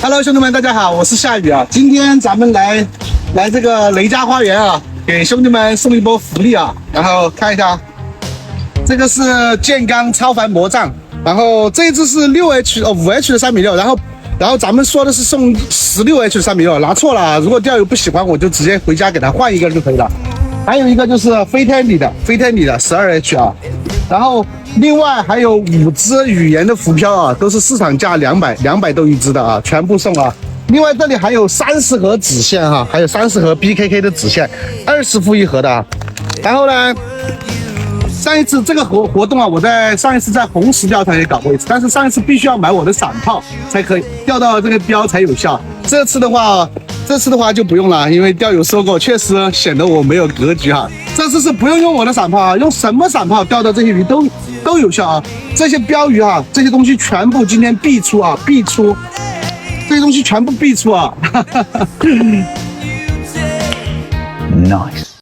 Hello， 兄弟们，大家好，我是夏雨啊。今天咱们来这个雷家花园啊，给兄弟们送一波福利啊。然后看一下，这个是建钢超凡魔杖，然后这一只是5H 的3.6，然后咱们说的是送16H 的3.6，拿错了。如果钓友不喜欢，我就直接回家给他换一个就可以了。还有一个就是飞天里的12H 啊，然后另外还有5只语言的浮漂啊，都是市场价200都一只的啊，全部送啊。另外这里还有30盒纸线哈，还有30盒 BKK 的纸线，20付1盒的啊。然后呢，上一次这个活动啊，我在上一次在红石钓场也搞过一次，但是上一次必须要买我的散炮才可以钓到这个标才有效。这次的话就不用了，因为钓友收购确实显得我没有格局哈。这次是不用我的散炮啊，用什么散炮钓到这些鱼都有效啊。这些标鱼啊，这些东西全部今天必出啊，这些东西全部必出啊。Nice。